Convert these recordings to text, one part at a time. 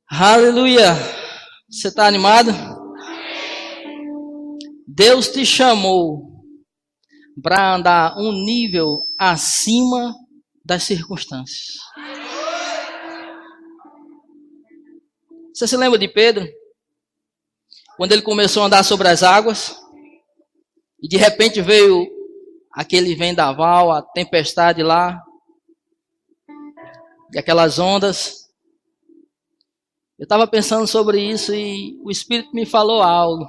Aleluia! Você está animado? Deus te chamou para andar um nível acima das circunstâncias. Você se lembra de Pedro? Quando ele começou a andar sobre as águas e de repente veio aquele vendaval, a tempestade lá e aquelas ondas. Eu estava pensando sobre isso e o Espírito me falou algo.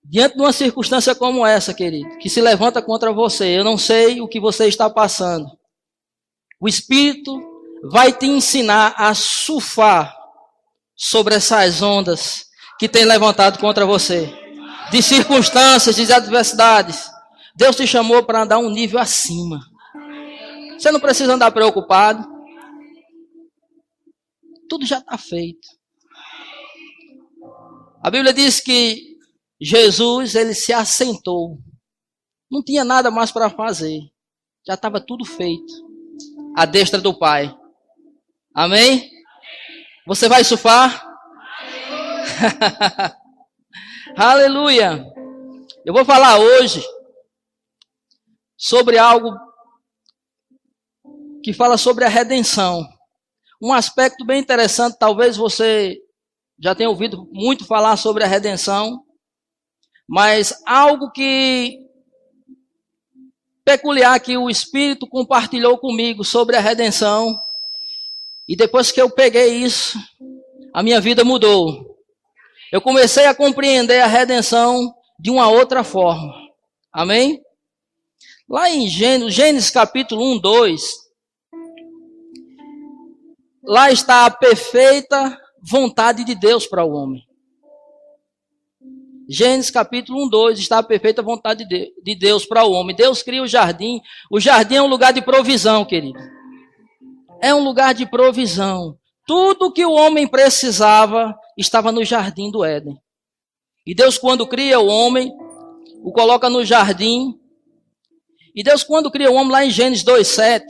Diante de uma circunstância como essa, querido, que se levanta contra você, eu não sei o que você está passando. O Espírito vai te ensinar a surfar sobre essas ondas que tem levantado contra você. De circunstâncias, de adversidades. Deus te chamou para andar um nível acima. Você não precisa andar preocupado. Tudo já está feito. A Bíblia diz que Jesus, ele se assentou. Não tinha nada mais para fazer. Já estava tudo feito. À destra do Pai. Amém? Você vai surfar? Aleluia! Eu vou falar hoje sobre algo que fala sobre a redenção. Um aspecto bem interessante, talvez você já tenha ouvido muito falar sobre a redenção, mas algo que peculiar que o Espírito compartilhou comigo sobre a redenção, e depois que eu peguei isso, a minha vida mudou. Eu comecei a compreender a redenção de uma outra forma. Amém? Lá em Gênesis capítulo 1, 2, lá está a perfeita vontade de Deus para o homem. Gênesis capítulo 1, 2 está a perfeita vontade de Deus para o homem. Deus cria o jardim. O jardim é um lugar de provisão, querido. É um lugar de provisão. Tudo que o homem precisava estava no jardim do Éden. E Deus, quando cria o homem, o coloca no jardim. E Deus, quando cria o homem, lá em Gênesis 2:7,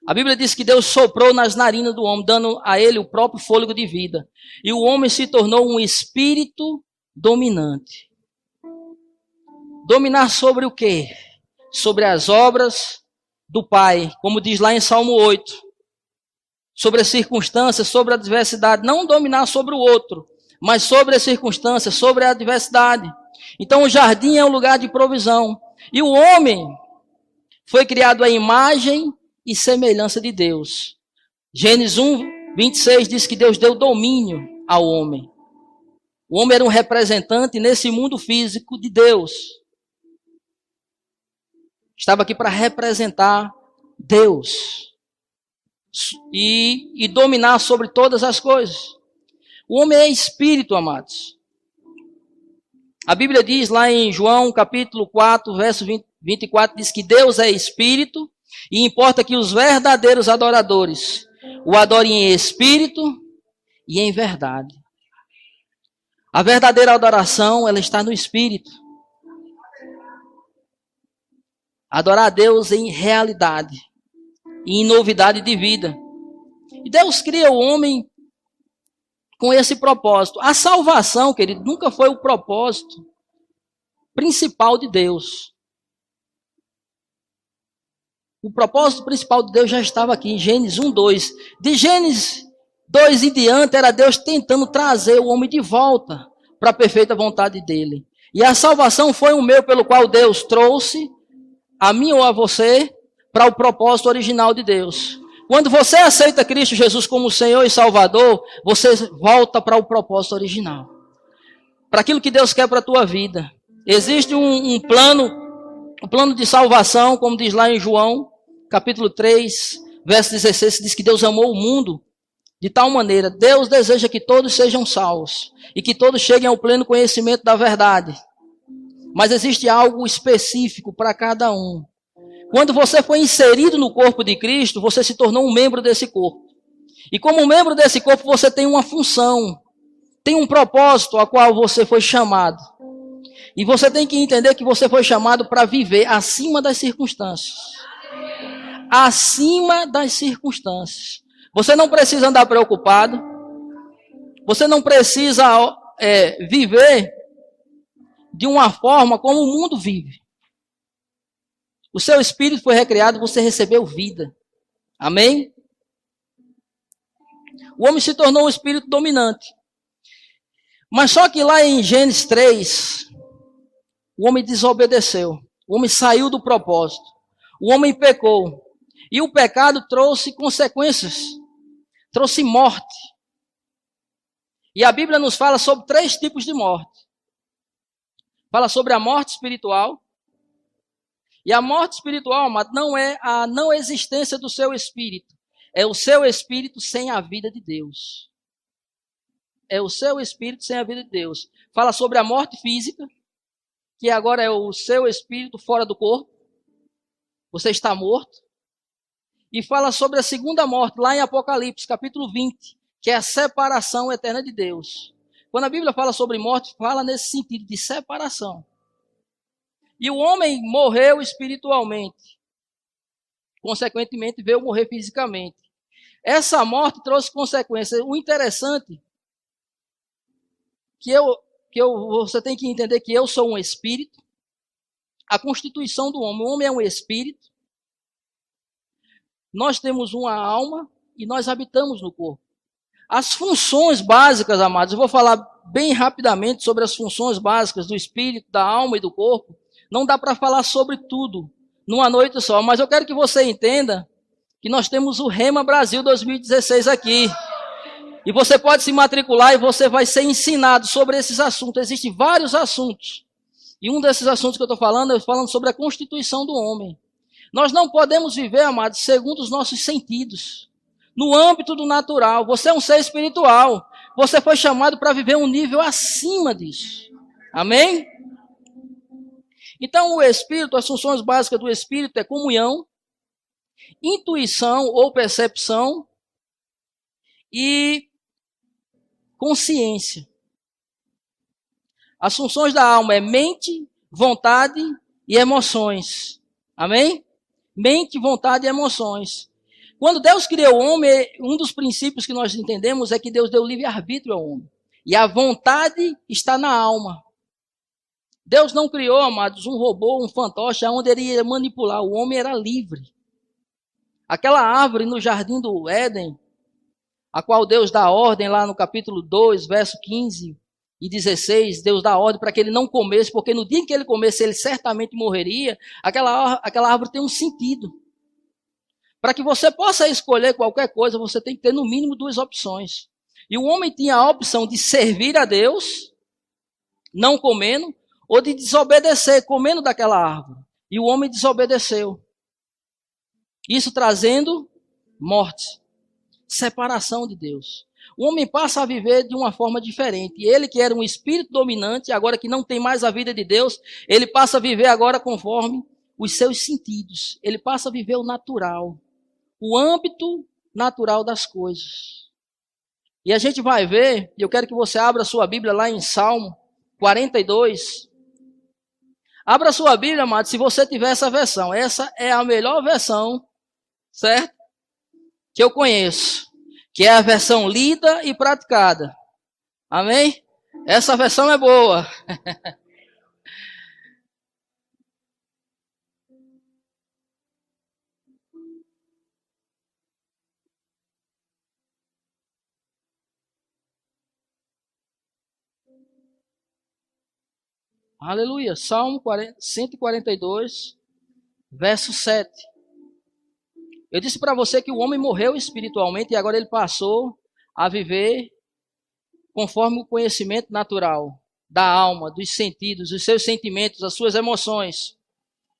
a Bíblia diz que Deus soprou nas narinas do homem, dando a ele o próprio fôlego de vida. E o homem se tornou um espírito dominante. Dominar sobre o quê? Sobre as obras do Pai, como diz lá em Salmo 8. Sobre as circunstâncias, sobre a adversidade. Não dominar sobre o outro, mas sobre as circunstâncias, sobre a adversidade. Então o jardim é um lugar de provisão. E o homem foi criado à imagem e semelhança de Deus. Gênesis 1, 26 diz que Deus deu domínio ao homem. O homem era um representante nesse mundo físico de Deus. Estava aqui para representar Deus. E dominar sobre todas as coisas. O homem é espírito, amados. A Bíblia diz lá em João capítulo 4, verso 24, diz que Deus é espírito e importa que os verdadeiros adoradores o adorem em espírito e em verdade. A verdadeira adoração, ela está no espírito. Adorar a Deus em realidade e em novidade de vida. E Deus cria o homem com esse propósito. A salvação, querido, nunca foi o propósito principal de Deus. O propósito principal de Deus já estava aqui em Gênesis 1, 2. De Gênesis 2 em diante, era Deus tentando trazer o homem de volta para a perfeita vontade dele. E a salvação foi um meio pelo qual Deus trouxe a mim ou a você para o propósito original de Deus. Quando você aceita Cristo Jesus como Senhor e Salvador, você volta para o propósito original. Para aquilo que Deus quer para a tua vida. Existe um plano de salvação, como diz lá em João, capítulo 3, verso 16, diz que Deus amou o mundo de tal maneira. Deus deseja que todos sejam salvos e que todos cheguem ao pleno conhecimento da verdade. Mas existe algo específico para cada um. Quando você foi inserido no corpo de Cristo, você se tornou um membro desse corpo. E como membro desse corpo, você tem uma função, tem um propósito a qual você foi chamado. E você tem que entender que você foi chamado para viver acima das circunstâncias. Acima das circunstâncias. Você não precisa andar preocupado. Você não precisa viver de uma forma como o mundo vive. O seu espírito foi recriado, você recebeu vida. Amém? O homem se tornou um espírito dominante. Mas só que lá em Gênesis 3, o homem desobedeceu. O homem saiu do propósito. O homem pecou. E o pecado trouxe consequências. Trouxe morte. E a Bíblia nos fala sobre 3 tipos de morte. Fala sobre a morte espiritual. E a morte espiritual, amado, não é a não existência do seu espírito. É o seu espírito sem a vida de Deus. É o seu espírito sem a vida de Deus. Fala sobre a morte física, que agora é o seu espírito fora do corpo. Você está morto. E fala sobre a segunda morte, lá em Apocalipse, capítulo 20, que é a separação eterna de Deus. Quando a Bíblia fala sobre morte, fala nesse sentido de separação. E o homem morreu espiritualmente. Consequentemente, veio morrer fisicamente. Essa morte trouxe consequências. O interessante você tem que entender que eu sou um espírito. A constituição do homem, o homem é um espírito. Nós temos uma alma e nós habitamos no corpo. As funções básicas, amados, eu vou falar bem rapidamente sobre as funções básicas do espírito, da alma e do corpo. Não dá para falar sobre tudo numa noite só, mas eu quero que você entenda que nós temos o Rema Brasil 2016 aqui. E você pode se matricular e você vai ser ensinado sobre esses assuntos. Existem vários assuntos. E um desses assuntos que eu estou falando, é falando sobre a constituição do homem. Nós não podemos viver, amados, segundo os nossos sentidos. No âmbito do natural. Você é um ser espiritual. Você foi chamado para viver um nível acima disso. Amém? Então, o espírito, as funções básicas do espírito é comunhão, intuição ou percepção e consciência. As funções da alma é mente, vontade e emoções. Amém? Mente, vontade e emoções. Quando Deus criou o homem, um dos princípios que nós entendemos é que Deus deu livre-arbítrio ao homem. E a vontade está na alma. Deus não criou, amados, um robô, um fantoche, onde ele ia manipular. O homem era livre. Aquela árvore no jardim do Éden, a qual Deus dá ordem lá no capítulo 2, verso 15 e 16, Deus dá ordem para que ele não comesse, porque no dia em que ele comesse, ele certamente morreria. Aquela árvore tem um sentido. Para que você possa escolher qualquer coisa, você tem que ter no mínimo 2 opções. E o homem tinha a opção de servir a Deus, não comendo, ou de desobedecer, comendo daquela árvore. E o homem desobedeceu. Isso trazendo morte, separação de Deus. O homem passa a viver de uma forma diferente. E ele que era um espírito dominante, agora que não tem mais a vida de Deus, ele passa a viver agora conforme os seus sentidos. Ele passa a viver o natural, o âmbito natural das coisas. E a gente vai ver, e eu quero que você abra a sua Bíblia lá em Salmo 42. Abra a sua Bíblia, amado, se você tiver essa versão. Essa é a melhor versão, certo? Que eu conheço. Que é a versão lida e praticada. Amém? Essa versão é boa. Aleluia. Salmo 142, verso 7. Eu disse para você que o homem morreu espiritualmente e agora ele passou a viver conforme o conhecimento natural da alma, dos sentidos, dos seus sentimentos, das suas emoções.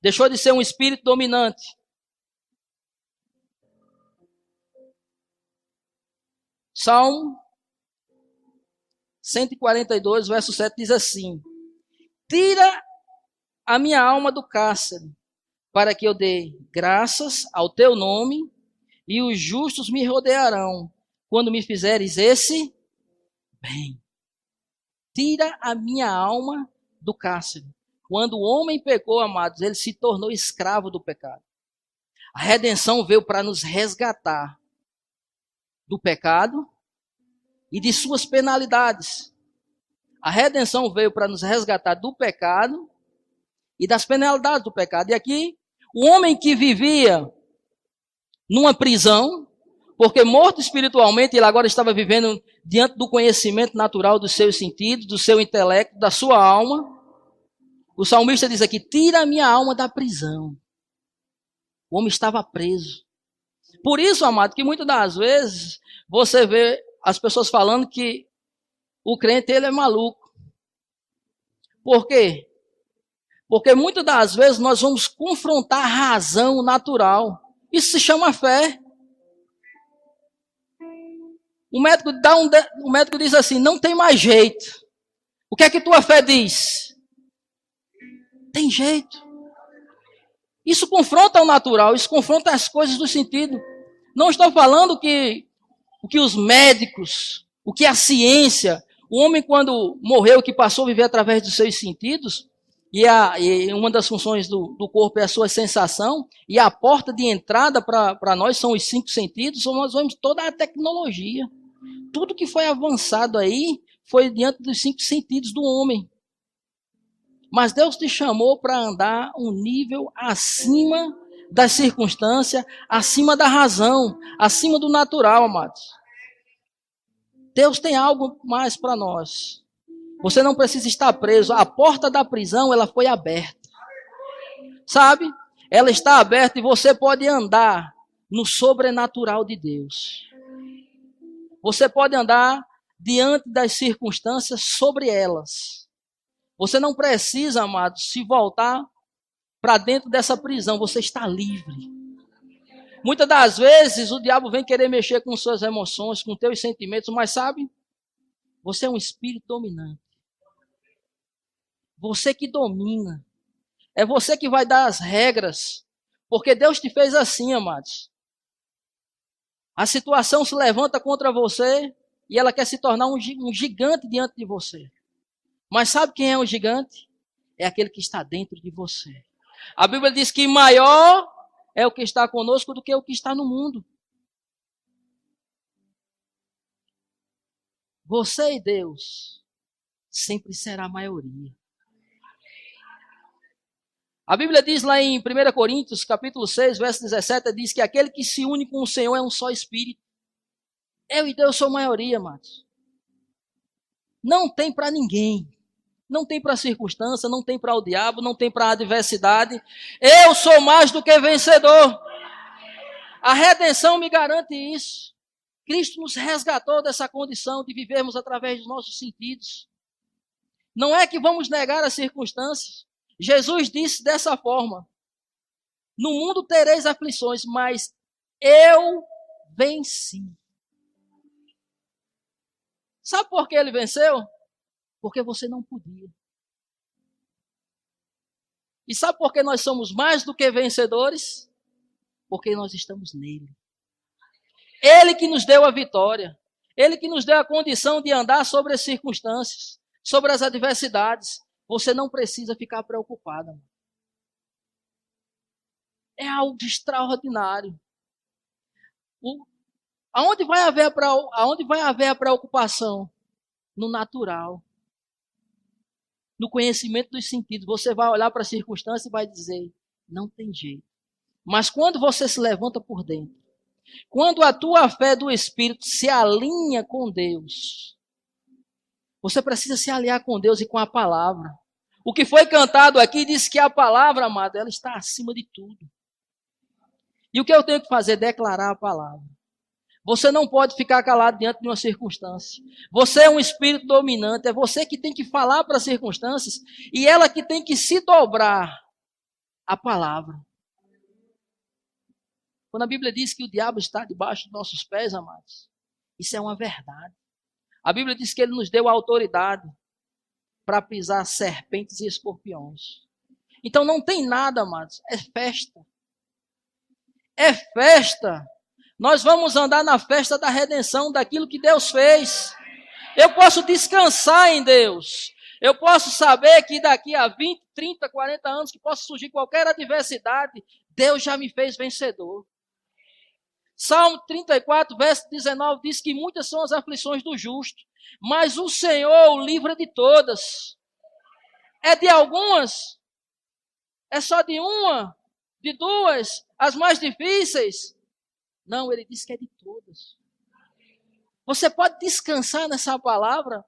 Deixou de ser um espírito dominante. Salmo 142, verso 7 diz assim: tira a minha alma do cárcere, para que eu dê graças ao teu nome, e os justos me rodearão, quando me fizeres esse bem. Tira a minha alma do cárcere. Quando o homem pecou, amados, ele se tornou escravo do pecado. A redenção veio para nos resgatar. do pecado e de suas penalidades. A redenção veio para nos resgatar do pecado e das penalidades do pecado. E aqui, o homem que vivia numa prisão, porque morto espiritualmente, ele agora estava vivendo diante do conhecimento natural dos seus sentidos, do seu intelecto, da sua alma. O salmista diz aqui, tira a minha alma da prisão. O homem estava preso. Por isso, amado, que muitas das vezes você vê as pessoas falando que o crente ele é maluco. Por quê? Porque muitas das vezes nós vamos confrontar a razão natural. Isso se chama fé. O médico diz assim, não tem mais jeito. O que é que tua fé diz? Tem jeito. Isso confronta o natural, isso confronta as coisas do sentido. Não estou falando que o que os médicos, o que a ciência, o homem quando morreu, que passou a viver através dos seus sentidos, e uma das funções do corpo é a sua sensação, e a porta de entrada para nós são os 5 sentidos, nós vemos toda a tecnologia. Tudo que foi avançado aí foi diante dos 5 sentidos do homem. Mas Deus te chamou para andar um nível acima das circunstâncias, acima da razão, acima do natural, amados. Deus tem algo mais para nós. Você não precisa estar preso. A porta da prisão, ela foi aberta. Sabe? Ela está aberta e você pode andar no sobrenatural de Deus. Você pode andar diante das circunstâncias sobre elas. Você não precisa, amado, se voltar para dentro dessa prisão. Você está livre. Muitas das vezes o diabo vem querer mexer com suas emoções, com teus sentimentos, mas sabe? Você é um espírito dominante. Você que domina. É você que vai dar as regras. Porque Deus te fez assim, amados. A situação se levanta contra você e ela quer se tornar um gigante diante de você. Mas sabe quem é o gigante? É aquele que está dentro de você. A Bíblia diz que maior é o que está conosco do que o que está no mundo. Você e Deus sempre será a maioria. A Bíblia diz lá em 1 Coríntios, capítulo 6, verso 17, diz que aquele que se une com o Senhor é um só espírito. Eu e Deus sou maioria, amados. Não tem para ninguém. Não tem para a circunstância, não tem para o diabo, não tem para a adversidade. Eu sou mais do que vencedor. A redenção me garante isso. Cristo nos resgatou dessa condição de vivermos através dos nossos sentidos. Não é que vamos negar as circunstâncias. Jesus disse dessa forma: no mundo tereis aflições, mas eu venci. Sabe por que ele venceu? Porque você não podia. E sabe por que nós somos mais do que vencedores? Porque nós estamos nele. Ele que nos deu a vitória. Ele que nos deu a condição de andar sobre as circunstâncias, sobre as adversidades. Você não precisa ficar preocupado. É algo extraordinário. Aonde vai haver a preocupação? No natural. No conhecimento dos sentidos. Você vai olhar para a circunstância e vai dizer, não tem jeito. Mas quando você se levanta por dentro, quando a tua fé do Espírito se alinha com Deus, você precisa se alinhar com Deus e com a palavra. O que foi cantado aqui diz que a palavra, amado, ela está acima de tudo. E o que eu tenho que fazer? Declarar a palavra. Você não pode ficar calado diante de uma circunstância. Você é um espírito dominante. É você que tem que falar para as circunstâncias e ela que tem que se dobrar à palavra. Quando a Bíblia diz que o diabo está debaixo dos nossos pés, amados, isso é uma verdade. A Bíblia diz que ele nos deu a autoridade para pisar serpentes e escorpiões. Então não tem nada, amados. É festa. É festa. Nós vamos andar na festa da redenção, daquilo que Deus fez. Eu posso descansar em Deus. Eu posso saber que daqui a 20, 30, 40 anos, que possa surgir qualquer adversidade, Deus já me fez vencedor. Salmo 34, verso 19, diz que muitas são as aflições do justo, mas o Senhor o livra de todas. É de algumas? É só de uma? De duas? As mais difíceis? Não, ele diz que é de todas. Você pode descansar nessa palavra.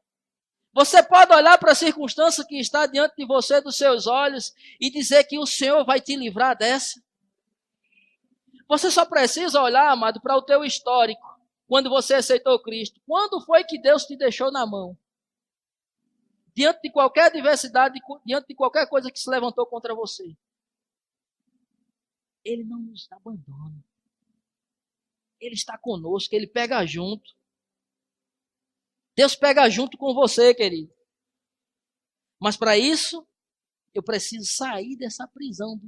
Você pode olhar para a circunstância que está diante de você, dos seus olhos, e dizer que o Senhor vai te livrar dessa. Você só precisa olhar, amado, para o teu histórico, quando você aceitou Cristo. Quando foi que Deus te deixou na mão? Diante de qualquer adversidade, diante de qualquer coisa que se levantou contra você. Ele não nos abandona. Ele está conosco, Ele pega junto. Deus pega junto com você, querido. Mas para isso, eu preciso sair dessa prisão,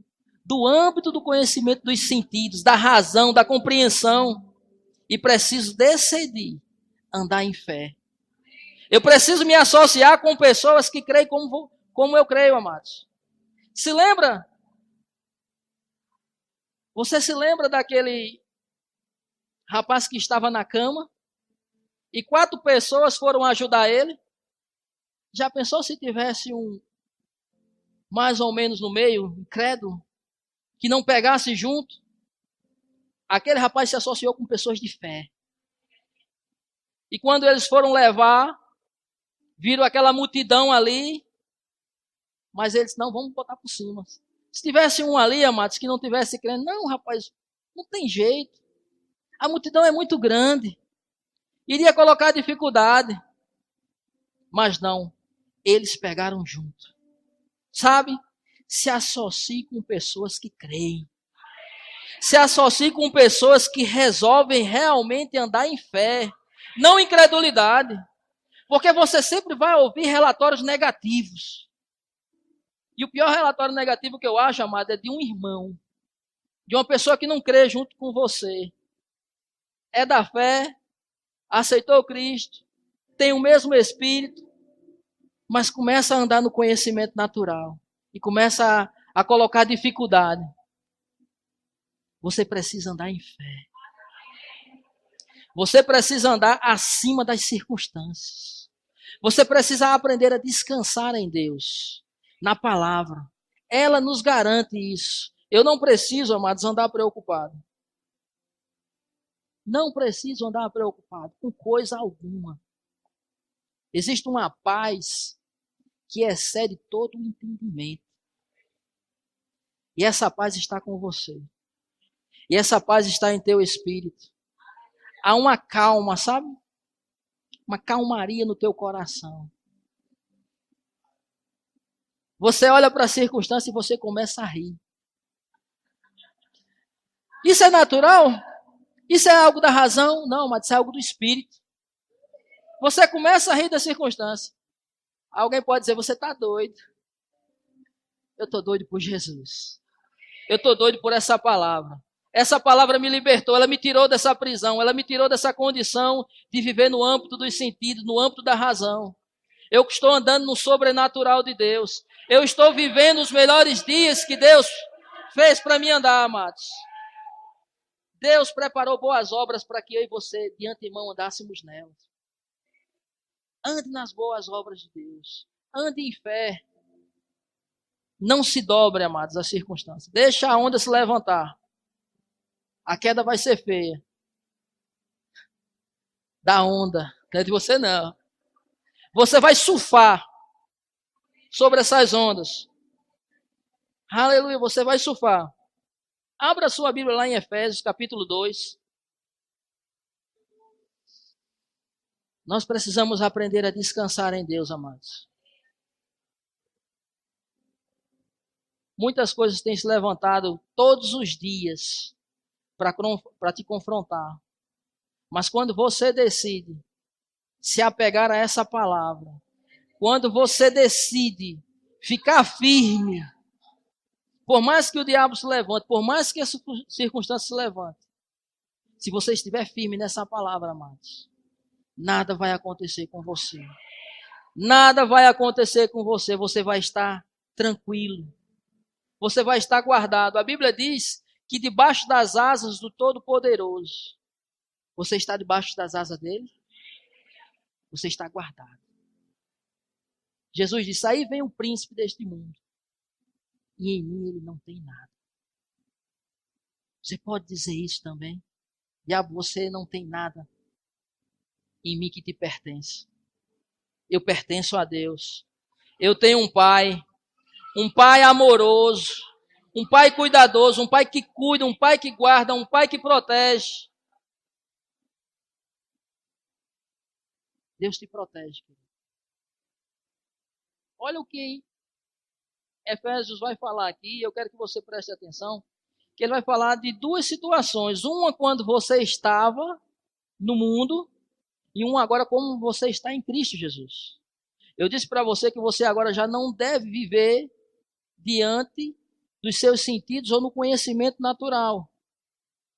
do âmbito do conhecimento dos sentidos, da razão, da compreensão. E preciso decidir andar em fé. Eu preciso me associar com pessoas que creem como eu creio, amados. Se lembra? Você se lembra daquele rapaz que estava na cama? E 4 pessoas foram ajudar ele? Já pensou se tivesse um mais ou menos no meio, incrédulo, que não pegasse junto? Aquele rapaz se associou com pessoas de fé. E quando eles foram levar, viram aquela multidão ali, mas eles, não, vamos botar por cima. Se tivesse um ali, amados, que não tivesse crendo, não, rapaz, não tem jeito. A multidão é muito grande. Iria colocar dificuldade. Mas não, eles pegaram junto. Sabe? Se associe com pessoas que creem. Se associe com pessoas que resolvem realmente andar em fé, não em incredulidade. Porque você sempre vai ouvir relatórios negativos. E o pior relatório negativo que eu acho, amado, é de um irmão. De uma pessoa que não crê junto com você. É da fé, aceitou Cristo, tem o mesmo Espírito, mas começa a andar no conhecimento natural. E começa a colocar dificuldade. Você precisa andar em fé. Você precisa andar acima das circunstâncias. Você precisa aprender a descansar em Deus, na palavra. Ela nos garante isso. Eu não preciso, amados, andar preocupado. Não preciso andar preocupado com coisa alguma. Existe uma paz que excede todo o entendimento. E essa paz está com você. E essa paz está em teu espírito. Há uma calma, sabe? Uma calmaria no teu coração. Você olha para a circunstância e você começa a rir. Isso é natural? Isso é algo da razão? Não, mas isso é algo do espírito. Você começa a rir da circunstância. Alguém pode dizer, você está doido. Eu estou doido por Jesus. Eu estou doido por essa palavra. Essa palavra me libertou, ela me tirou dessa prisão, ela me tirou dessa condição de viver no âmbito dos sentidos, no âmbito da razão. Eu estou andando no sobrenatural de Deus. Eu estou vivendo os melhores dias que Deus fez para mim andar, amados. Deus preparou boas obras para que eu e você, de antemão, andássemos nelas. Ande nas boas obras de Deus. Ande em fé. Não se dobre, amados, às circunstâncias. Deixa a onda se levantar. A queda vai ser feia. Da onda. Não é de você, não. Você vai surfar sobre essas ondas. Aleluia, você vai surfar. Abra sua Bíblia lá em Efésios, capítulo 2. Nós precisamos aprender a descansar em Deus, amados. Muitas coisas têm se levantado todos os dias para te confrontar. Mas quando você decide se apegar a essa palavra, quando você decide ficar firme, por mais que o diabo se levante, por mais que a circunstância se levante, se você estiver firme nessa palavra, amados, nada vai acontecer com você. Nada vai acontecer com você. Você vai estar tranquilo. Você vai estar guardado. A Bíblia diz que debaixo das asas do Todo-Poderoso, você está debaixo das asas dele? Você está guardado. Jesus disse, aí vem o príncipe deste mundo, e em mim ele não tem nada. Você pode dizer isso também? Diabo, você não tem nada em mim que te pertence. Eu pertenço a Deus. Eu tenho um pai amoroso, um pai cuidadoso, um pai que cuida, um pai que guarda, um pai que protege. Deus te protege. Olha o que Efésios vai falar aqui, eu quero que você preste atenção, que ele vai falar de duas situações. Uma quando você estava no mundo e uma agora como você está em Cristo Jesus. Eu disse para você que você agora já não deve viver diante dos seus sentidos ou no conhecimento natural.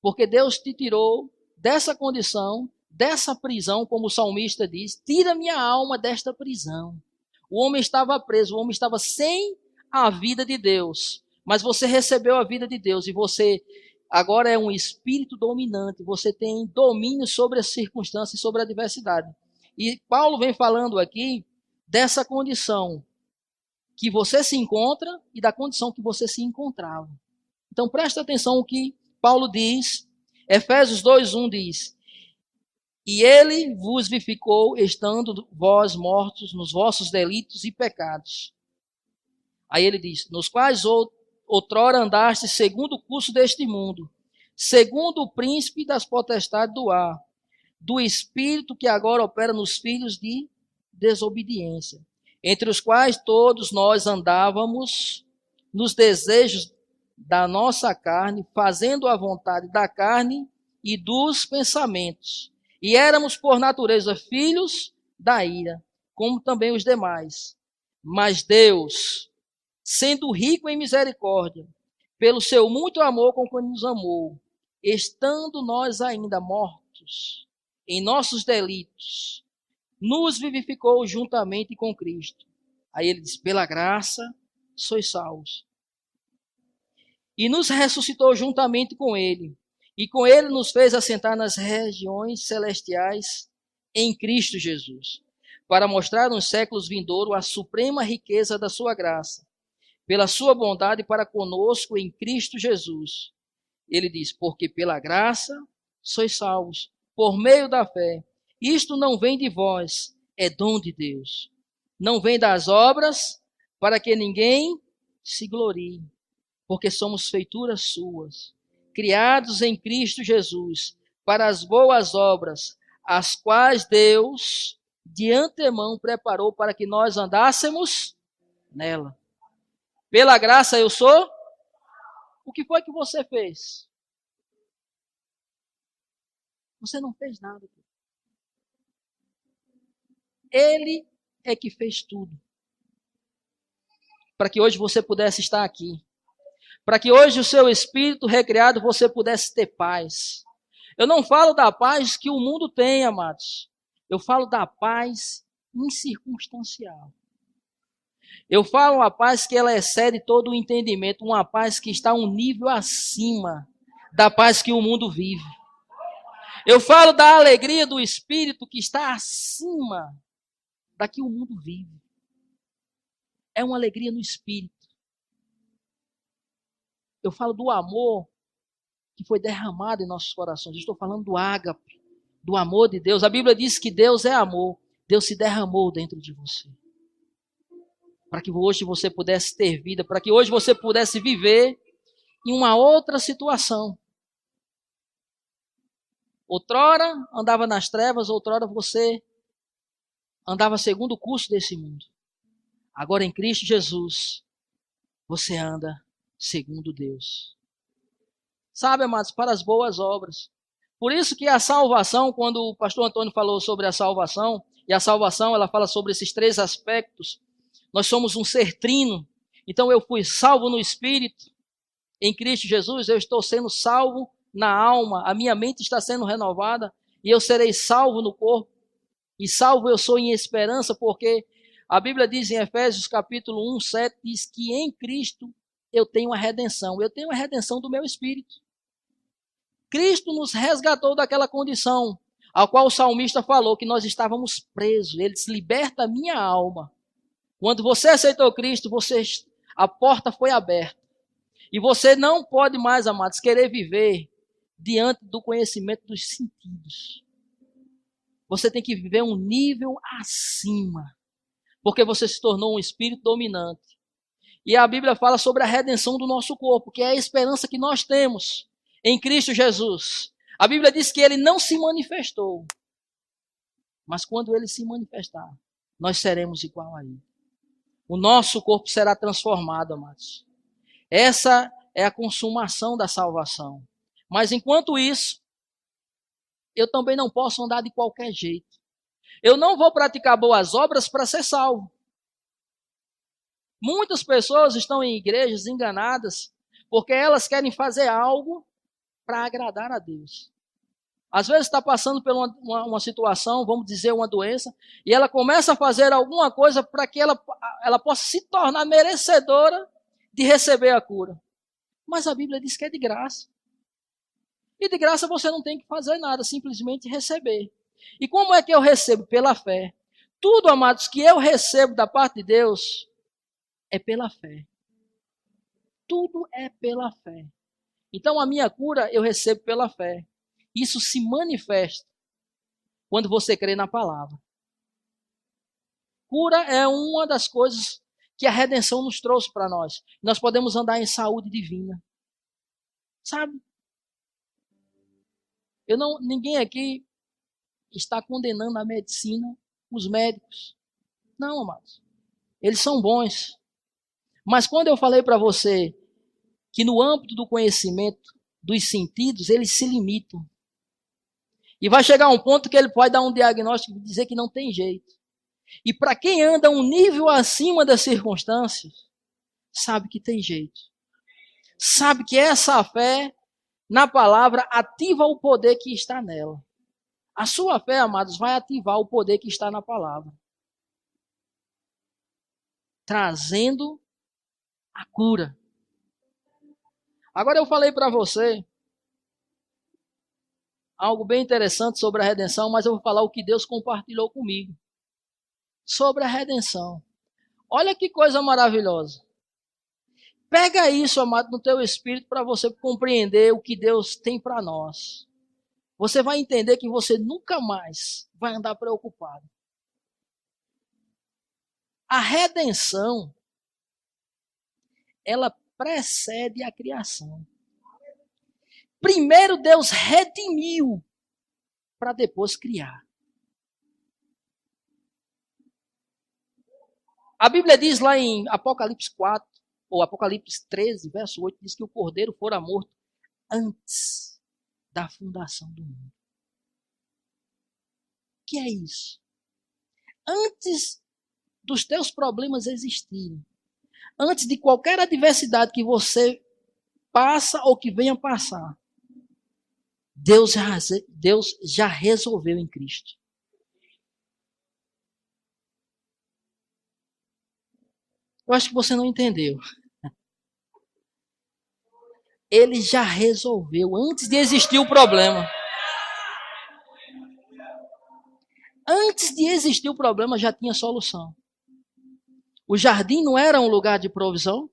Porque Deus te tirou dessa condição, dessa prisão, como o salmista diz, tira minha alma desta prisão. O homem estava preso, o homem estava sem a vida de Deus. Mas você recebeu a vida de Deus e você agora é um espírito dominante. Você tem domínio sobre as circunstâncias e sobre a adversidade. E Paulo vem falando aqui dessa condição que você se encontra e da condição que você se encontrava. Então presta atenção o que Paulo diz. Efésios 2:1 diz: e ele vos vivificou, estando vós mortos nos vossos delitos e pecados. Aí ele diz, nos quais outrora andastes segundo o curso deste mundo, segundo o príncipe das potestades do ar, do espírito que agora opera nos filhos de desobediência, entre os quais todos nós andávamos nos desejos da nossa carne, fazendo a vontade da carne e dos pensamentos. E éramos por natureza filhos da ira, como também os demais. Mas Deus, sendo rico em misericórdia, pelo seu muito amor com que nos amou, estando nós ainda mortos em nossos delitos, nos vivificou juntamente com Cristo. Aí ele diz, pela graça sois salvos. E nos ressuscitou juntamente com ele. E com ele nos fez assentar nas regiões celestiais em Cristo Jesus, para mostrar nos séculos vindouros a suprema riqueza da sua graça, pela sua bondade para conosco em Cristo Jesus. Ele diz, porque pela graça sois salvos, por meio da fé. Isto não vem de vós, é dom de Deus. Não vem das obras, para que ninguém se glorie, porque somos feituras suas, criados em Cristo Jesus, para as boas obras, as quais Deus de antemão preparou para que nós andássemos nela. Pela graça eu sou. O que foi que você fez? Você não fez nada. Ele é que fez tudo. Para que hoje você pudesse estar aqui. Para que hoje o seu espírito recriado você pudesse ter paz. Eu não falo da paz que o mundo tem, amados. Eu falo da paz incircunstancial. Eu falo a paz que ela excede todo o entendimento, uma paz que está um nível acima da paz que o mundo vive. Eu falo da alegria do espírito que está acima da que o mundo vive. É uma alegria no espírito. Eu falo do amor que foi derramado em nossos corações. Eu estou falando do ágape, do amor de Deus. A Bíblia diz que Deus é amor. Deus se derramou dentro de você. Para que hoje você pudesse ter vida, para que hoje você pudesse viver em uma outra situação. Outrora andava nas trevas, outrora você andava segundo o curso desse mundo. Agora em Cristo Jesus, você anda segundo Deus. Sabe, amados, para as boas obras. Por isso que a salvação, quando o pastor Antônio falou sobre a salvação, e a salvação ela fala sobre esses três aspectos, nós somos um ser trino. Então eu fui salvo no Espírito, em Cristo Jesus, eu estou sendo salvo na alma, a minha mente está sendo renovada, e eu serei salvo no corpo. E salvo eu sou em esperança, porque a Bíblia diz em Efésios capítulo 1:7, diz que em Cristo eu tenho a redenção do meu espírito. Cristo nos resgatou daquela condição, a qual o salmista falou que nós estávamos presos. Ele diz, liberta a minha alma. Quando você aceitou Cristo, a porta foi aberta. E você não pode mais, amados, querer viver diante do conhecimento dos sentidos. Você tem que viver um nível acima, porque você se tornou um espírito dominante. E a Bíblia fala sobre a redenção do nosso corpo, que é a esperança que nós temos em Cristo Jesus. A Bíblia diz que ele não se manifestou, mas quando ele se manifestar, nós seremos igual a ele. O nosso corpo será transformado, amados. Essa é a consumação da salvação. Mas enquanto isso, eu também não posso andar de qualquer jeito. Eu não vou praticar boas obras para ser salvo. Muitas pessoas estão em igrejas enganadas porque elas querem fazer algo para agradar a Deus. Às vezes está passando por uma situação, vamos dizer, uma doença, e ela começa a fazer alguma coisa para que ela possa se tornar merecedora de receber a cura. Mas a Bíblia diz que é de graça. E de graça você não tem que fazer nada, simplesmente receber. E como é que eu recebo? Pela fé. Tudo, amados, que eu recebo da parte de Deus é pela fé. Tudo é pela fé. Então a minha cura eu recebo pela fé. Isso se manifesta quando você crê na palavra. Cura é uma das coisas que a redenção nos trouxe para nós. Nós podemos andar em saúde divina. Sabe? Ninguém aqui está condenando a medicina, os médicos. Não, amados. Eles são bons. Mas quando eu falei para você que no âmbito do conhecimento dos sentidos, eles se limitam. E vai chegar um ponto que ele pode dar um diagnóstico e dizer que não tem jeito. E para quem anda um nível acima das circunstâncias, sabe que tem jeito. Sabe que essa fé na palavra ativa o poder que está nela. A sua fé, amados, vai ativar o poder que está na palavra. Trazendo a cura. Agora eu falei para você algo bem interessante sobre a redenção, mas eu vou falar o que Deus compartilhou comigo sobre a redenção. Olha que coisa maravilhosa. Pega isso, amado, no teu espírito para você compreender o que Deus tem para nós. Você vai entender que você nunca mais vai andar preocupado. A redenção, ela precede a criação. Primeiro Deus redimiu para depois criar. A Bíblia diz lá em Apocalipse 4, ou Apocalipse 13, verso 8, diz que o cordeiro fora morto antes da fundação do mundo. O que é isso? Antes dos teus problemas existirem, antes de qualquer adversidade que você passa ou que venha passar, Deus já resolveu em Cristo. Eu acho que você não entendeu. Ele já resolveu antes de existir o problema. Antes de existir o problema já tinha solução. O jardim não era um lugar de provisão?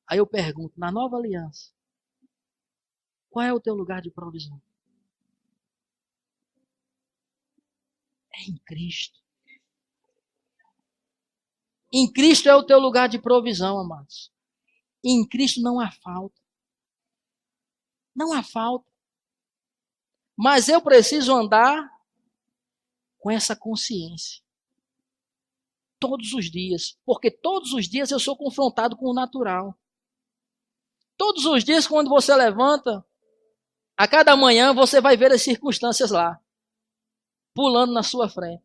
Aí eu pergunto, na nova aliança, qual é o teu lugar de provisão? É em Cristo. Em Cristo é o teu lugar de provisão, amados. Em Cristo não há falta. Não há falta. Mas eu preciso andar com essa consciência. Todos os dias. Porque todos os dias eu sou confrontado com o natural. Todos os dias, quando você levanta, a cada manhã você vai ver as circunstâncias lá, pulando na sua frente.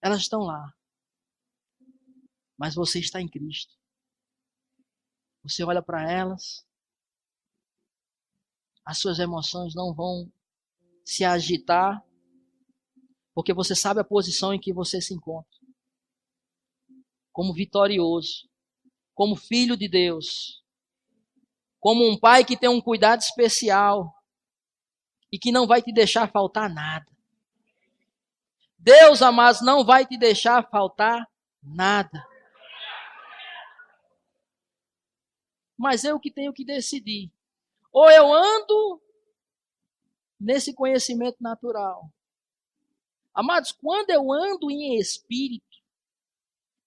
Elas estão lá. Mas você está em Cristo. Você olha para elas, as suas emoções não vão se agitar, porque você sabe a posição em que você se encontra. Como vitorioso, como filho de Deus, como um pai que tem um cuidado especial e que não vai te deixar faltar nada. Deus, amados, não vai te deixar faltar nada. Mas eu que tenho que decidir. Ou eu ando nesse conhecimento natural. Amados, quando eu ando em espírito,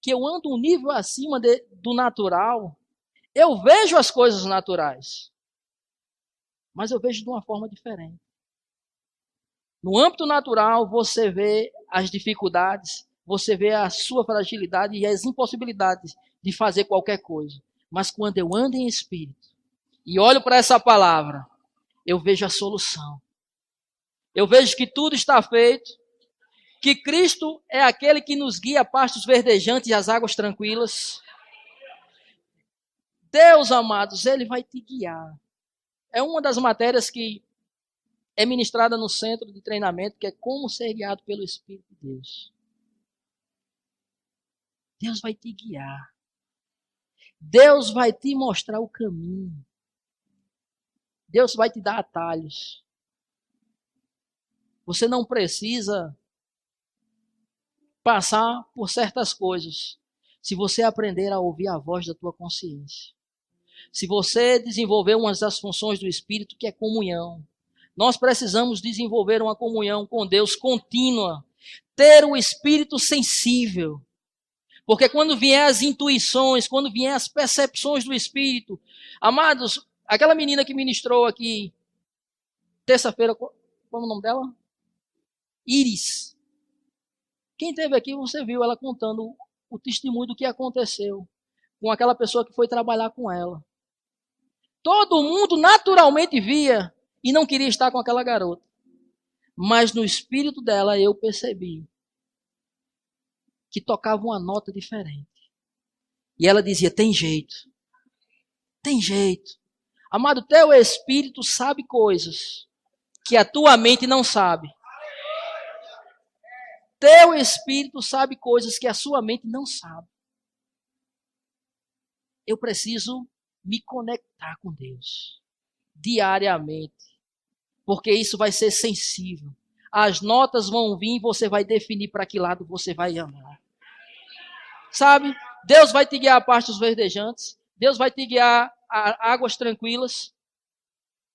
que eu ando um nível acima do natural, eu vejo as coisas naturais. Mas eu vejo de uma forma diferente. No âmbito natural, você vê as dificuldades, você vê a sua fragilidade e as impossibilidades de fazer qualquer coisa. Mas quando eu ando em espírito e olho para essa palavra, eu vejo a solução. Eu vejo que tudo está feito, que Cristo é aquele que nos guia a pastos verdejantes e as águas tranquilas. Deus, amados, Ele vai te guiar. É uma das matérias que é ministrada no centro de treinamento, que é como ser guiado pelo Espírito de Deus. Deus vai te guiar. Deus vai te mostrar o caminho. Deus vai te dar atalhos. Você não precisa passar por certas coisas se você aprender a ouvir a voz da tua consciência. Se você desenvolver uma das funções do Espírito, que é comunhão. Nós precisamos desenvolver uma comunhão com Deus contínua. Ter o Espírito sensível. Porque quando vier as intuições, quando vier as percepções do Espírito, amados, aquela menina que ministrou aqui, terça-feira, qual é o nome dela? Iris. Quem esteve aqui, você viu ela contando o testemunho do que aconteceu com aquela pessoa que foi trabalhar com ela. Todo mundo naturalmente via e não queria estar com aquela garota. Mas no espírito dela eu percebi que tocava uma nota diferente. E ela dizia, tem jeito. Tem jeito. Amado, teu espírito sabe coisas que a tua mente não sabe. Teu espírito sabe coisas que a sua mente não sabe. Eu preciso me conectar com Deus diariamente, porque isso vai ser sensível. As notas vão vir e você vai definir para que lado você vai andar. Sabe? Deus vai te guiar a pastos verdejantes. Deus vai te guiar a águas tranquilas.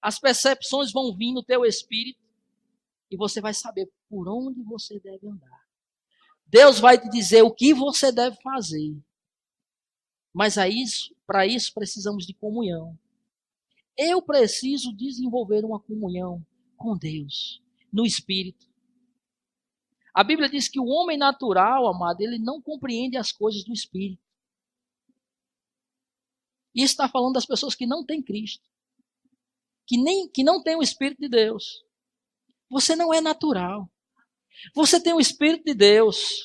As percepções vão vir no teu espírito e você vai saber por onde você deve andar. Deus vai te dizer o que você deve fazer. Mas para isso precisamos de comunhão. Eu preciso desenvolver uma comunhão com Deus, no Espírito. A Bíblia diz que o homem natural, amado, ele não compreende as coisas do Espírito. Isso está falando das pessoas que não têm Cristo. Que não têm o Espírito de Deus. Você não é natural. Você tem o Espírito de Deus.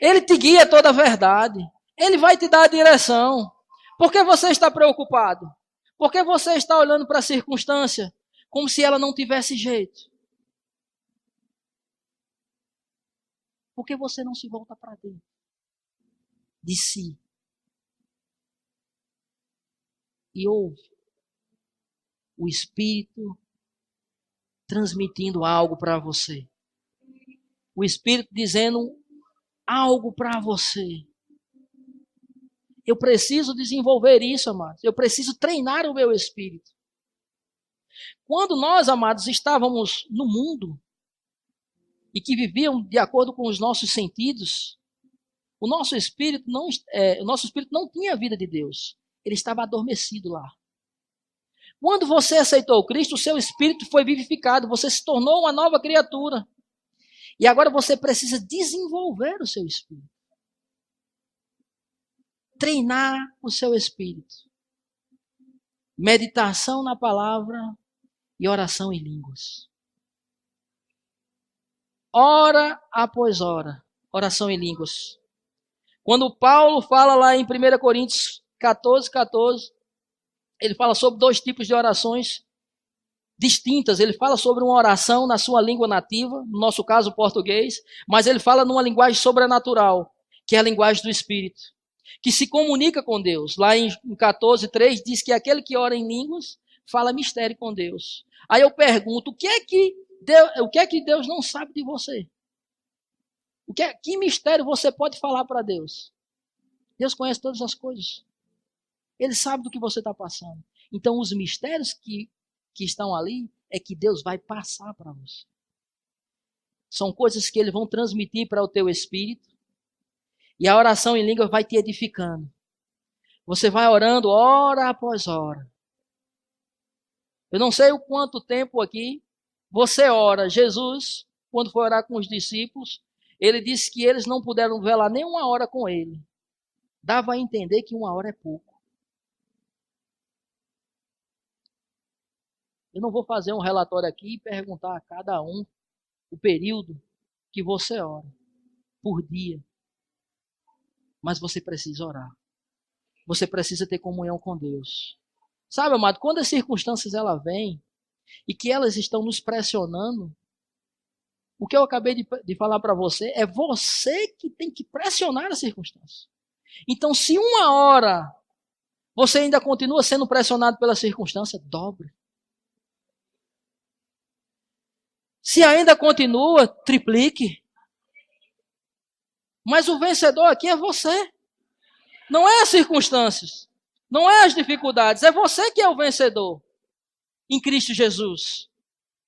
Ele te guia toda a verdade. Ele vai te dar a direção. Por que você está preocupado? Por que você está olhando para a circunstância como se ela não tivesse jeito? Por que você não se volta para dentro de si e ouve o Espírito transmitindo algo para você? O Espírito dizendo algo para você. Eu preciso desenvolver isso, amados. Eu preciso treinar o meu espírito. Quando nós, amados, estávamos no mundo e que viviam de acordo com os nossos sentidos, o nosso espírito não tinha a vida de Deus. Ele estava adormecido lá. Quando você aceitou Cristo, o seu espírito foi vivificado. Você se tornou uma nova criatura. E agora você precisa desenvolver o seu espírito. Treinar o seu espírito. Meditação na palavra e oração em línguas. Hora após hora, oração em línguas. Quando Paulo fala lá em 1 Coríntios 14, ele fala sobre 2 tipos de orações distintas. Ele fala sobre uma oração na sua língua nativa, no nosso caso português, mas ele fala numa linguagem sobrenatural, que é a linguagem do Espírito. que se comunica com Deus. Lá em 14:3 diz que aquele que ora em línguas fala mistério com Deus. Aí eu pergunto, o que é que Deus não sabe de você? Que mistério você pode falar para Deus? Deus conhece todas as coisas. Ele sabe do que você está passando. Então, os mistérios que estão ali é que Deus vai passar para você. São coisas que Ele vão transmitir para o teu espírito. E a oração em língua vai te edificando. Você vai orando hora após hora. Eu não sei o quanto tempo aqui você ora. Jesus, quando foi orar com os discípulos, ele disse que eles não puderam velar nem uma hora com ele. Dava a entender que uma hora é pouco. Eu não vou fazer um relatório aqui e perguntar a cada um o período que você ora por dia. Mas você precisa orar. Você precisa ter comunhão com Deus. Sabe, amado, quando as circunstâncias elas vêm e que elas estão nos pressionando, o que eu acabei de falar para você é você que tem que pressionar as circunstâncias. Então, se uma hora você ainda continua sendo pressionado pela circunstância, dobre. Se ainda continua, triplique. Mas o vencedor aqui é você. Não é as circunstâncias. Não é as dificuldades. É você que é o vencedor em Cristo Jesus.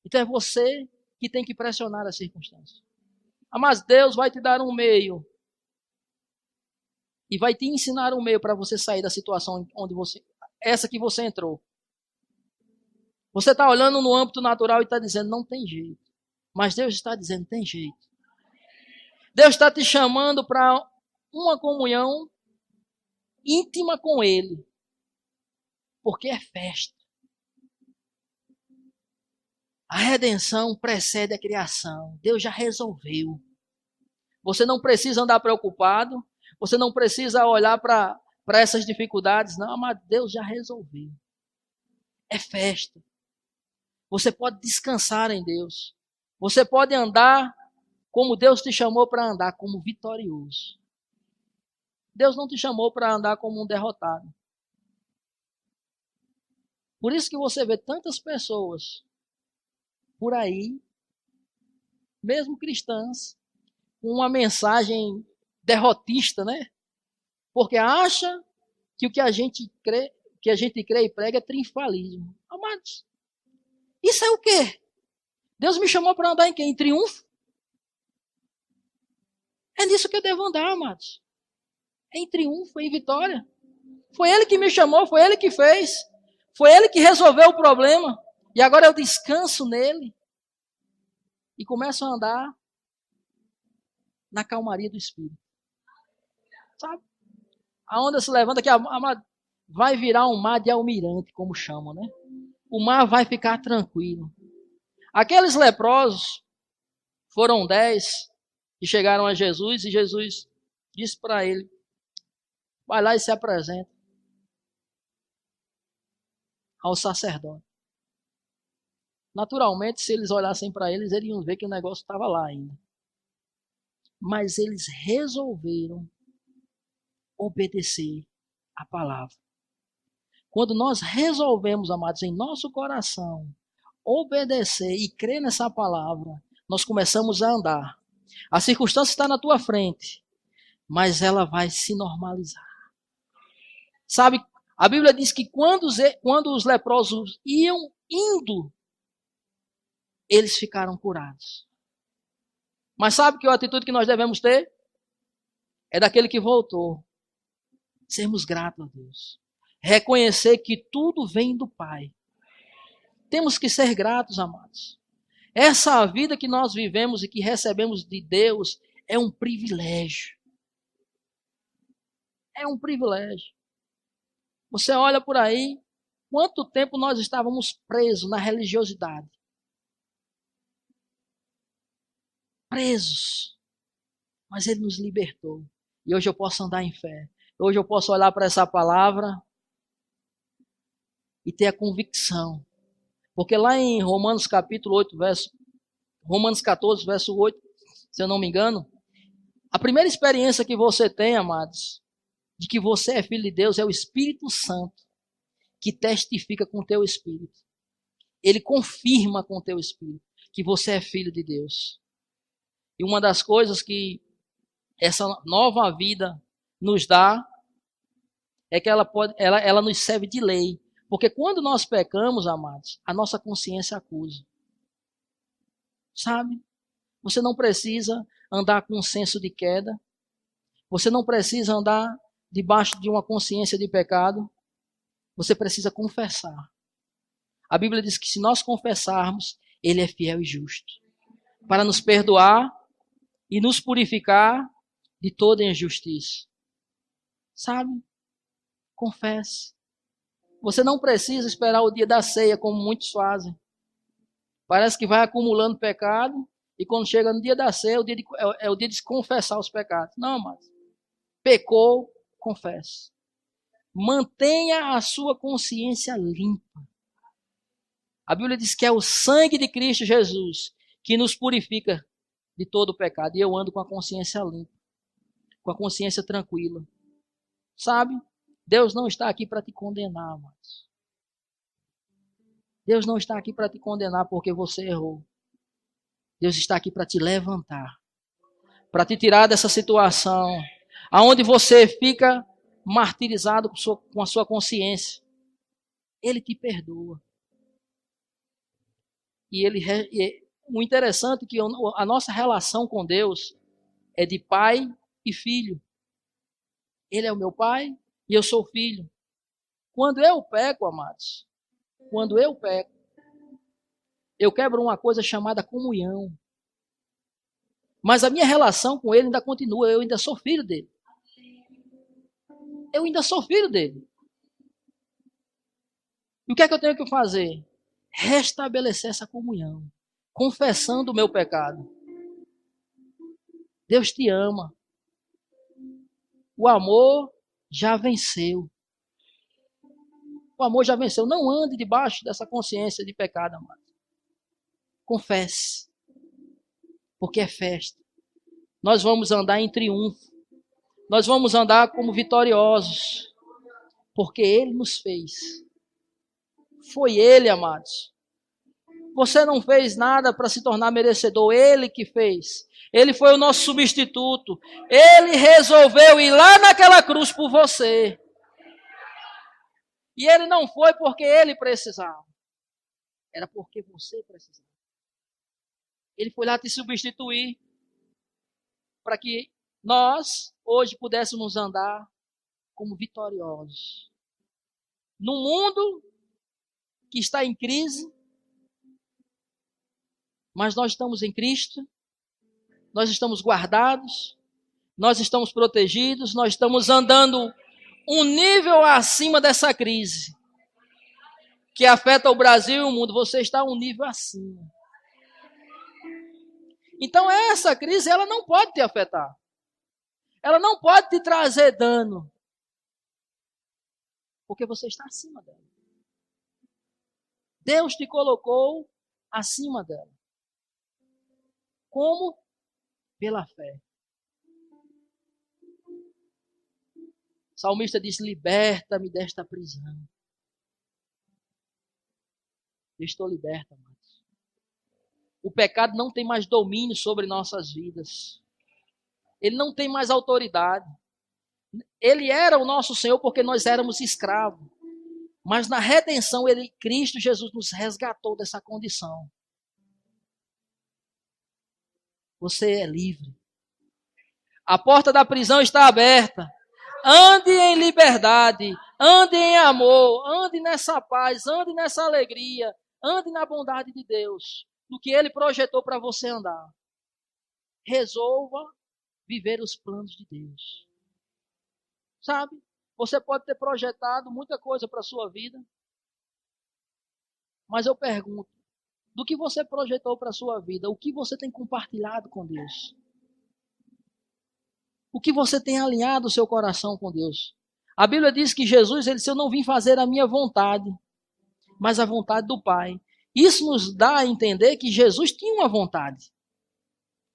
Então é você que tem que pressionar as circunstâncias. Mas Deus vai te dar um meio. E vai te ensinar um meio para você sair da situação onde essa que você entrou. Você está olhando no âmbito natural e está dizendo, não tem jeito. Mas Deus está dizendo, tem jeito. Deus está te chamando para uma comunhão íntima com Ele. Porque é festa. A redenção precede a criação. Deus já resolveu. Você não precisa andar preocupado. Você não precisa olhar para essas dificuldades. Não, mas Deus já resolveu. É festa. Você pode descansar em Deus. Você pode andar como Deus te chamou para andar, como vitorioso. Deus não te chamou para andar como um derrotado. Por isso que você vê tantas pessoas por aí, mesmo cristãs, com uma mensagem derrotista, né? Porque acha que o que a gente crê e prega é triunfalismo. Amados, isso é o quê? Deus me chamou para andar em quê? Em triunfo? É nisso que eu devo andar, amados. É em triunfo, em vitória. Foi Ele que me chamou, foi Ele que fez. Foi Ele que resolveu o problema. E agora eu descanso nele. E começo a andar na calmaria do Espírito. Sabe? A onda se levanta que vai virar um mar de almirante, como chamam, né? O mar vai ficar tranquilo. Aqueles leprosos foram 10 que chegaram a Jesus e Jesus disse para ele, vai lá e se apresenta ao sacerdote. Naturalmente, se eles olhassem para eles iriam ver que o negócio estava lá ainda. Mas eles resolveram obedecer a palavra. Quando nós resolvemos, amados, em nosso coração, obedecer e crer nessa palavra, nós começamos a andar. A circunstância está na tua frente, mas ela vai se normalizar. Sabe, a Bíblia diz que quando os leprosos iam indo, eles ficaram curados. Mas sabe que a atitude que nós devemos ter? É daquele que voltou. Sermos gratos a Deus. Reconhecer que tudo vem do Pai. Temos que ser gratos, amados. Essa vida que nós vivemos e que recebemos de Deus é um privilégio. É um privilégio. Você olha por aí, quanto tempo nós estávamos presos na religiosidade. Presos. Mas Ele nos libertou. E hoje eu posso andar em fé. Hoje eu posso olhar para essa palavra e ter a convicção. Porque lá em Romanos capítulo 8, Romanos 14, verso 8, se eu não me engano, a primeira experiência que você tem, amados, de que você é filho de Deus é o Espírito Santo que testifica com o teu espírito. Ele confirma com o teu espírito que você é filho de Deus. E uma das coisas que essa nova vida nos dá é que ela nos serve de lei. Porque quando nós pecamos, amados, a nossa consciência acusa. Sabe? Você não precisa andar com um senso de queda. Você não precisa andar debaixo de uma consciência de pecado. Você precisa confessar. A Bíblia diz que se nós confessarmos, Ele é fiel e justo para nos perdoar e nos purificar de toda injustiça. Sabe? Confesse. Você não precisa esperar o dia da ceia, como muitos fazem. Parece que vai acumulando pecado e quando chega no dia da ceia, é o dia de confessar os pecados. Não, mas pecou, confesse. Mantenha a sua consciência limpa. A Bíblia diz que é o sangue de Cristo Jesus que nos purifica de todo o pecado. E eu ando com a consciência limpa, com a consciência tranquila. Sabe? Deus não está aqui para te condenar, amados. Deus não está aqui para te condenar porque você errou. Deus está aqui para te levantar, para te tirar dessa situação, aonde você fica martirizado com a sua consciência. Ele te perdoa. O interessante é que a nossa relação com Deus é de pai e filho. Ele é o meu pai e eu sou filho. Quando eu peco, amados, quando eu peco, eu quebro uma coisa chamada comunhão. Mas a minha relação com Ele ainda continua, eu ainda sou filho dele. Eu ainda sou filho dele. E o que é que eu tenho que fazer? Restabelecer essa comunhão, confessando o meu pecado. Deus te ama. O amor já venceu. O amor já venceu. Não ande debaixo dessa consciência de pecado, amado. Confesse. Porque é festa. Nós vamos andar em triunfo. Nós vamos andar como vitoriosos. Porque Ele nos fez. Foi Ele, amados. Você não fez nada para se tornar merecedor. Ele que fez. Ele foi o nosso substituto. Ele resolveu ir lá naquela cruz por você. E Ele não foi porque Ele precisava. Era porque você precisava. Ele foi lá te substituir para que nós hoje pudéssemos andar como vitoriosos. Num mundo que está em crise, mas nós estamos em Cristo, nós estamos guardados, nós estamos protegidos, nós estamos andando um nível acima dessa crise que afeta o Brasil e o mundo. Você está um nível acima. Então essa crise, ela não pode te afetar. Ela não pode te trazer dano. Porque você está acima dela. Deus te colocou acima dela. Como? Pela fé. O salmista diz: liberta-me desta prisão. Eu estou liberta, amados. O pecado não tem mais domínio sobre nossas vidas. Ele não tem mais autoridade. Ele era o nosso Senhor porque nós éramos escravos. Mas na redenção, Cristo Jesus nos resgatou dessa condição. Você é livre. A porta da prisão está aberta. Ande em liberdade, ande em amor, ande nessa paz, ande nessa alegria, ande na bondade de Deus, no que Ele projetou para você andar. Resolva viver os planos de Deus. Sabe? Você pode ter projetado muita coisa para a sua vida, mas eu pergunto, do que você projetou para a sua vida, o que você tem compartilhado com Deus? O que você tem alinhado o seu coração com Deus? A Bíblia diz que Jesus, ele disse: eu não vim fazer a minha vontade, mas a vontade do Pai. Isso nos dá a entender que Jesus tinha uma vontade,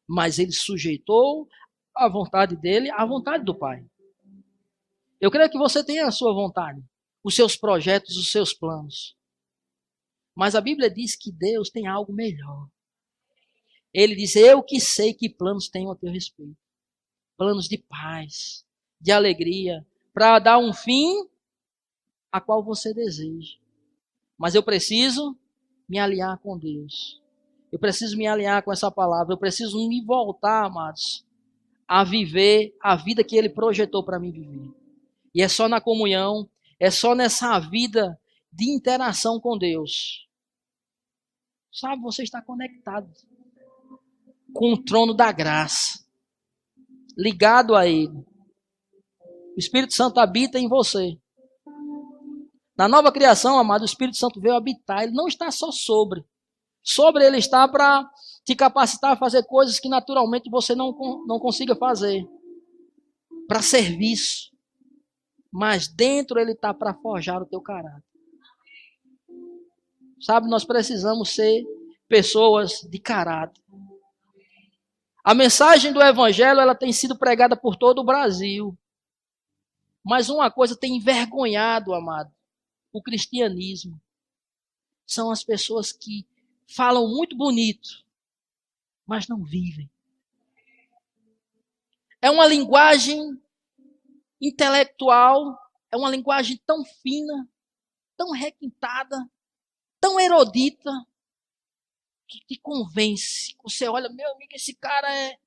mas ele sujeitou a vontade dele à vontade do Pai. Eu creio que você tem a sua vontade, os seus projetos, os seus planos. Mas a Bíblia diz que Deus tem algo melhor. Ele diz, eu que sei que planos tenho a teu respeito. Planos de paz, de alegria, para dar um fim a qual você deseja. Mas eu preciso me alinhar com Deus. Eu preciso me alinhar com essa palavra. Eu preciso me voltar, amados, a viver a vida que Ele projetou para mim viver. E é só na comunhão, é só nessa vida de interação com Deus. Sabe, você está conectado com o trono da graça, ligado a Ele. O Espírito Santo habita em você. Na nova criação, amado, o Espírito Santo veio habitar. Ele não está só sobre. Sobre ele está para te capacitar a fazer coisas que naturalmente você não consiga fazer. Para serviço. Mas dentro ele está para forjar o teu caráter. Sabe, nós precisamos ser pessoas de caráter. A mensagem do Evangelho ela tem sido pregada por todo o Brasil. Mas uma coisa tem envergonhado, amado, o cristianismo. São as pessoas que falam muito bonito, mas não vivem. É uma linguagem intelectual, é uma linguagem tão fina, tão requintada, tão erudita, que te convence. Você olha, meu amigo, esse cara é...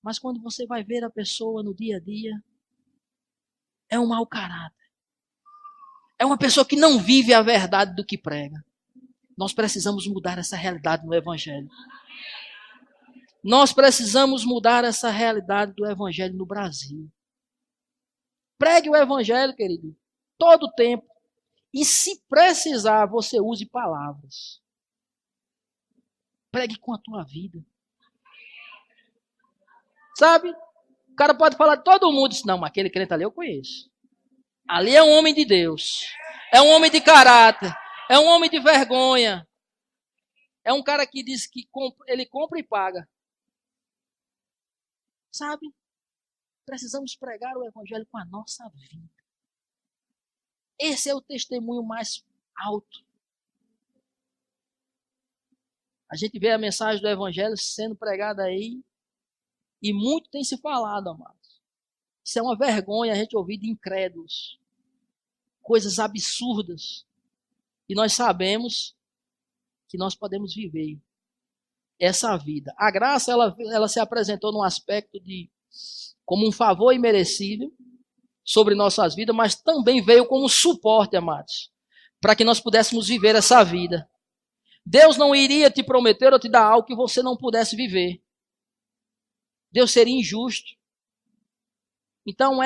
Mas quando você vai ver a pessoa no dia a dia, é um mau caráter. É uma pessoa que não vive a verdade do que prega. Nós precisamos mudar essa realidade no Evangelho. Nós precisamos mudar essa realidade do Evangelho no Brasil. Pregue o Evangelho, querido, todo o tempo. E se precisar, você use palavras. Pregue com a tua vida. Sabe? O cara pode falar de todo mundo. Não, mas aquele crente ali eu conheço. Ali é um homem de Deus. É um homem de caráter. É um homem de vergonha. É um cara que diz que ele compra e paga. Sabe? Precisamos pregar o Evangelho com a nossa vida. Esse é o testemunho mais alto. A gente vê a mensagem do Evangelho sendo pregada aí e muito tem se falado, amados. Isso é uma vergonha a gente ouvir de incrédulos. Coisas absurdas. E nós sabemos que nós podemos viver essa vida. A graça, ela se apresentou num aspecto de como um favor imerecido sobre nossas vidas, mas também veio como suporte, amados, para que nós pudéssemos viver essa vida. Deus não iria te prometer ou te dar algo que você não pudesse viver. Deus seria injusto. Então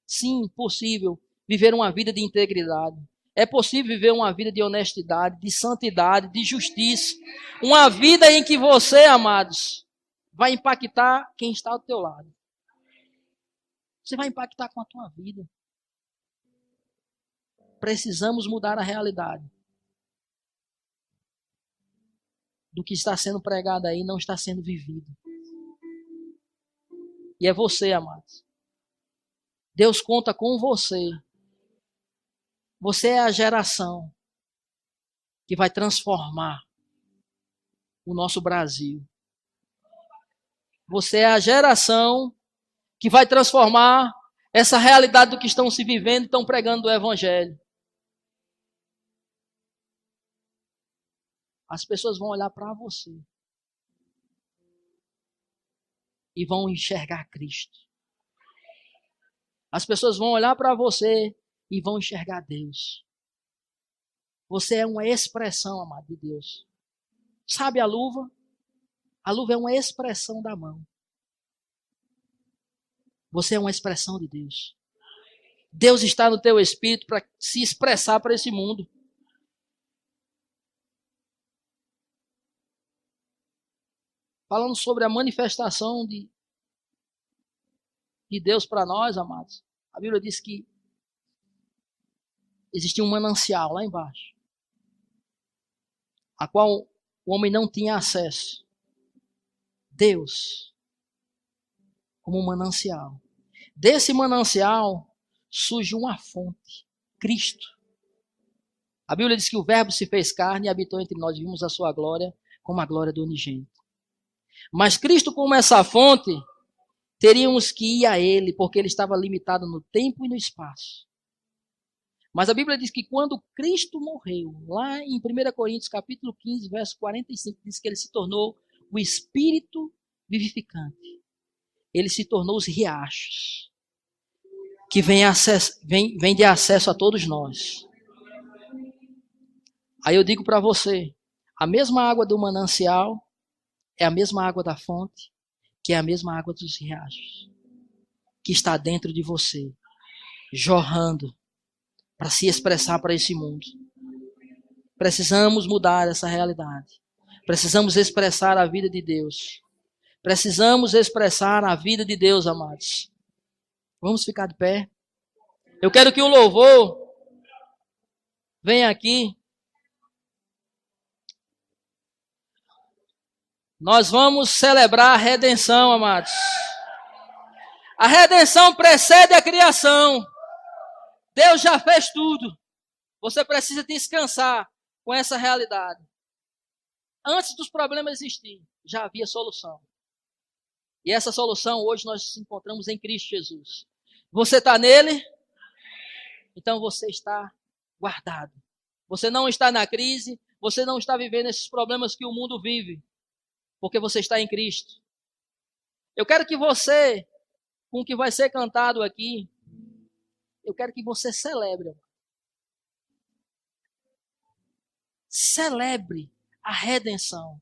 sim, possível viver uma vida de integridade. É possível viver uma vida de honestidade, de santidade, de justiça. Uma vida em que você, amados, vai impactar quem está ao teu lado. Você vai impactar com a tua vida. Precisamos mudar a realidade. Do que está sendo pregado aí não está sendo vivido. E é você, amados. Deus conta com você. Você é a geração que vai transformar o nosso Brasil. Você é a geração que vai transformar essa realidade do que estão se vivendo e estão pregando o Evangelho. As pessoas vão olhar para você e vão enxergar Cristo. As pessoas vão olhar para você e vão enxergar Deus. Você é uma expressão, amado, de Deus. Sabe a luva? A luva é uma expressão da mão. Você é uma expressão de Deus. Deus está no teu espírito para se expressar para esse mundo. Falando sobre a manifestação de Deus para nós, amados. A Bíblia diz que existia um manancial lá embaixo, a qual o homem não tinha acesso. Deus, como um manancial. Desse manancial surge uma fonte, Cristo. A Bíblia diz que o Verbo se fez carne e habitou entre nós, vimos a sua glória como a glória do unigênito. Mas Cristo, como essa fonte, teríamos que ir a Ele, porque Ele estava limitado no tempo e no espaço. Mas a Bíblia diz que quando Cristo morreu, lá em 1 Coríntios capítulo 15, verso 45, diz que Ele se tornou o Espírito vivificante. Ele se tornou os riachos, que vem de acesso a todos nós. Aí eu digo para você, a mesma água do manancial é a mesma água da fonte, que é a mesma água dos riachos, que está dentro de você, jorrando para se expressar para esse mundo. Precisamos mudar essa realidade. Precisamos expressar a vida de Deus. Precisamos expressar a vida de Deus, amados. Vamos ficar de pé. Eu quero que o louvor venha aqui. Nós vamos celebrar a redenção, amados. A redenção precede a criação. Deus já fez tudo. Você precisa descansar com essa realidade. Antes dos problemas existirem, já havia solução. E essa solução hoje nós encontramos em Cristo Jesus. Você está nele? Então você está guardado. Você não está na crise, você não está vivendo esses problemas que o mundo vive, porque você está em Cristo. Eu quero que você, com o que vai ser cantado aqui, eu quero que você celebre. Celebre a redenção.